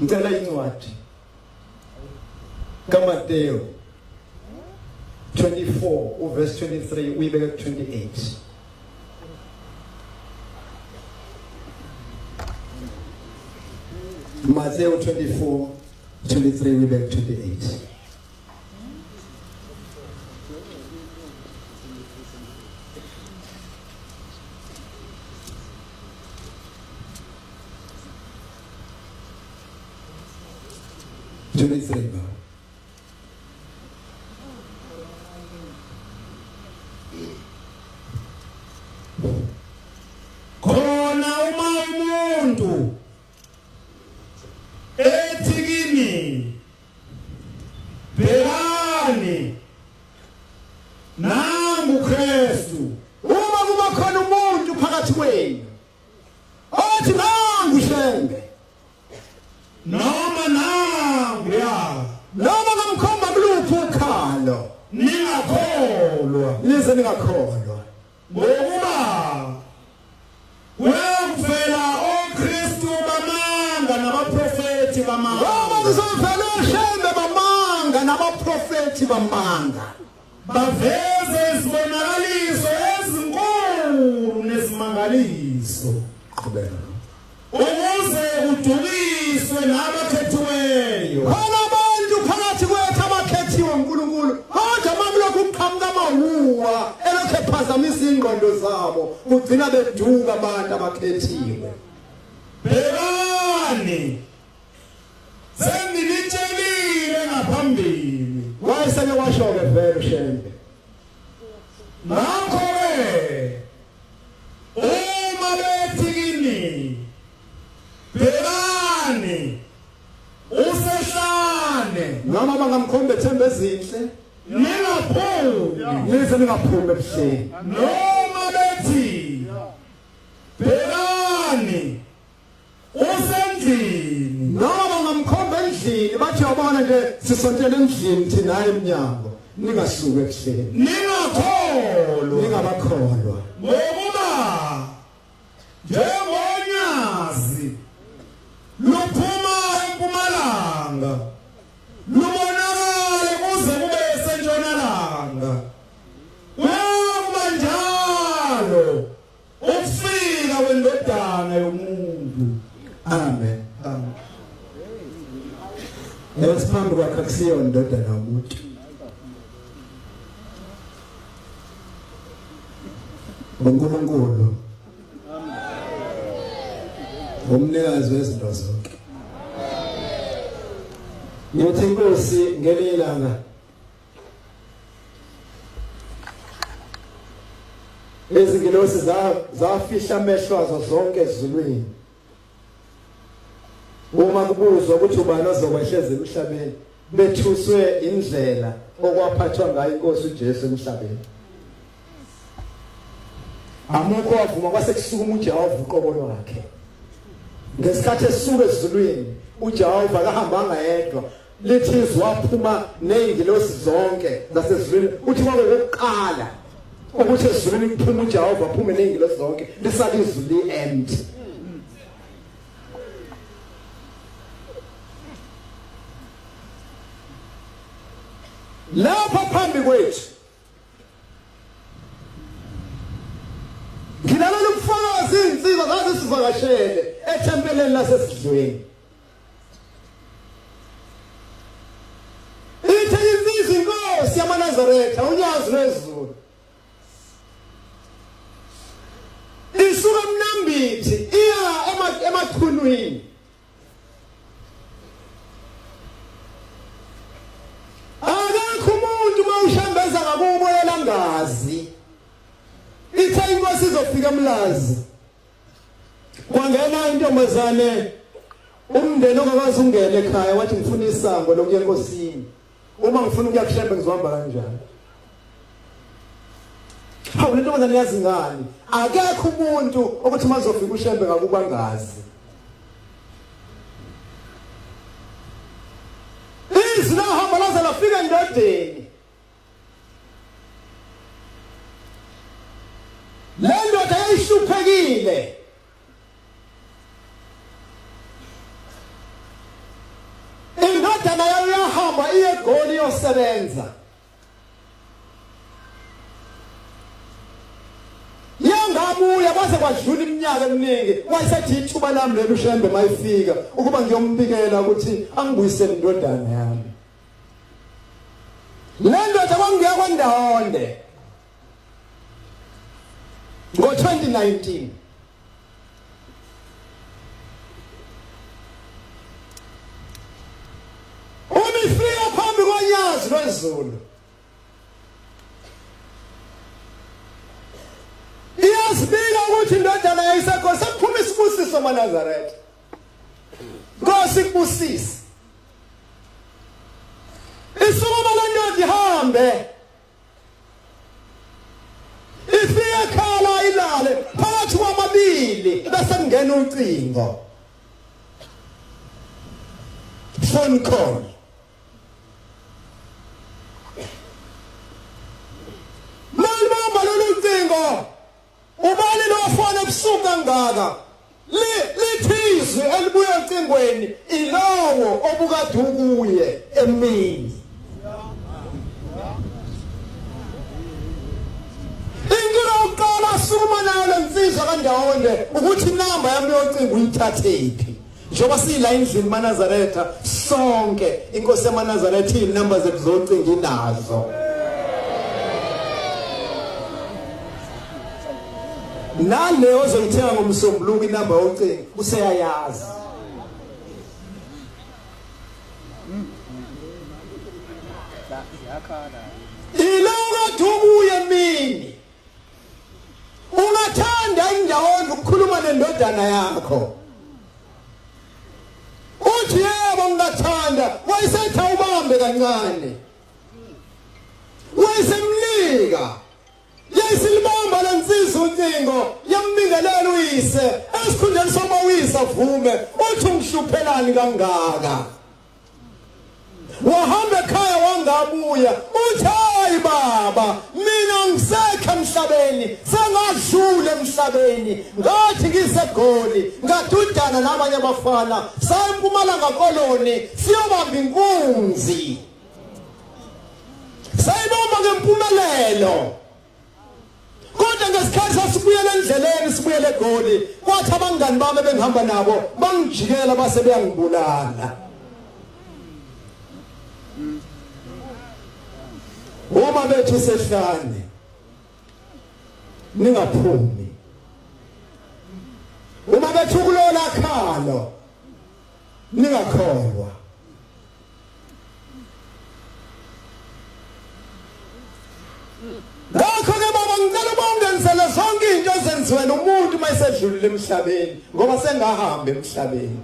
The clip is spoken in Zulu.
ngicela incwadi kaMateyu 24 verse 23 uyibeke ku 28. Matthew 24:23 uyibeke ku 28. Khona uma umuntu ethi kimi bhekani nangu Kristu, Uma kuba khona umuntu phakathi kwenu othi nangu Shembe noma nangu ya noma ngamkhomba kuluphi ukhalo ningakholwa, nize ningakholwa ngokuba kwevela oKristu bamanga nabaprofeti bamanga. ngoba kuzovela uShembe bamanga nabaprofeti bamanga Baveze izibonakaliso ezinkulu nezimangaliso qhubeka ukuze kudukiswe nabakhethiweyo. khona abantu phakathi kwethu abakhethiwe uNkulunkulu kodwa mamlokhu kuqhamuka amawuwa elokhu ephazamisa ingqondo zabo kugcina beduka abantu abakhethiwe. Bhekani, sengilitshelile ngaphambili, Wayeseke washo-ke vele uShembe ngakho-ke uma bethi kini bhekani usehlane noma bangamkhomba ethemba ezinhle ningaphumi, nize ningaphumi ebuhleni noma bethi bhekani usendlini noma bangamkhomba endlini bathi yabona nje sisontele endlini thina hayi emnyango ningasuki ebuhleni ningakholwa, ningabakholwa ngokuba njengonyazi luphuma empumalanga lubonakale kuze kube sentshonalanga, kuba njalo ukufika kwendodana yomuntu. amen. Esiphambi kwakhe akusiyo indodana yomuntu uNkulunkulu umnikazi wezinto zonke. Ngithi inkosi ngelinye ilanga izingilosi zafihla amehlo azo zonke ezulwini uma kubuzwa ukuthi ubani ozokwehleza emhlabeni bethuswe indlela okwaphathwa ngayo inkosi uJesu emhlabeni. Amukho wavuma kwase kusukuma uJehova uqobo lwakhe ngesikhathi esuka ezulwini uJehova kahambanga yedwa lithi izwaphuma nezingilosi zonke zasezulwini uthi kwabe ukuqala ukuthi ezulwini kuphuma uJehova aphume nezingilosi zonke lisale izulu empty. Lapha phambi kwethu ngilalo ubufakazi insizwa zathi sivakashele ethempeleni lasesidlweni. Ithe insizwa inkosi yamaNazaretha unyazi lwezulu isuka eMnambithi iya emachunwini. Akekho umuntu mawushambeza ngakubo yelangazi. Ithe inkosi izofika eMlazi. Kwangena intombazane umndeni ongakazi ungene ekhaya wathi ngifuna isango lokuya enkosini. Uma ngifuna ukuya kuShembe ngizohamba kanjani? Hawu le ntombazane yazi ngani? Akekho umuntu ukuthi mazofika uShembe ngakuba ngazi. Izwi lahamba laze lafika endodeni. Le ndoda yayishuphekile. 1 yahamba iye eGoli yosebenza yangabuya kwaze kwadlula iminyaka eminingi wayesethi ithuba lami leli uShembe mayifika ukuba ngiyombikela ukuthi angibuyisele indodana yami le ndoda kwangiya kwaNdawonde ngo-2019 umifika phambi konyazi lwezulu iyasibika ukuthi indodana yayisekho sekuphuma isibusiso maNazaretha Nkosi kubusise isukuma le ndoda ihambe ifike ekhala ilale phakathi kwamabili bese kungena ucingo phone call malibamba lolu cingo ubani lofona ebusuku kangaka lithizwe elibuye ecingweni ilowo obukade ukuye emini ingiloqala sukuma nayo lensizwa kaNdawonde ukuthi inamba yami yocingo uyithathephi njengoba siyila endlini maNazaretha sonke inkosi yamaNazaretha inamba zethu zocingo inazo naleyo ozoyithenga ngomsombuluko inamba yocingo useyayazi iloko thubuye emini ungathanda indawo ukukhuluma nendodana yakho uthi yebo ungathanda wayisetha ubambe kancane wayisemlika yayisilibamba lensizwa ucingo yambingelela uyise esikhundleni soba uyise avume uthi ungihluphelani kangaka wahamba ekhaya wangabuya uthi hayi baba mina ngisekho emhlabeni sengadlule emhlabeni ngathi ngiseGoli ngadudana nabanye abafana sayiMpumalanga koloni siyobamba inkunzi sayibamba ngempumelelo kodwa ngesikhathi sasibuyela endleleni sibuyele eGoli kwathi abangani bami bengihamba nabo bangijikela base beyangibulala uma bethu sehlane ningaphumi uma bethu kulola khalo ningakholwa ngakho-ke baba ngicela ubawungenisele zonke into ezenziwe nomuntu uma esedlulile emhlabeni ngoba sengahamba emhlabeni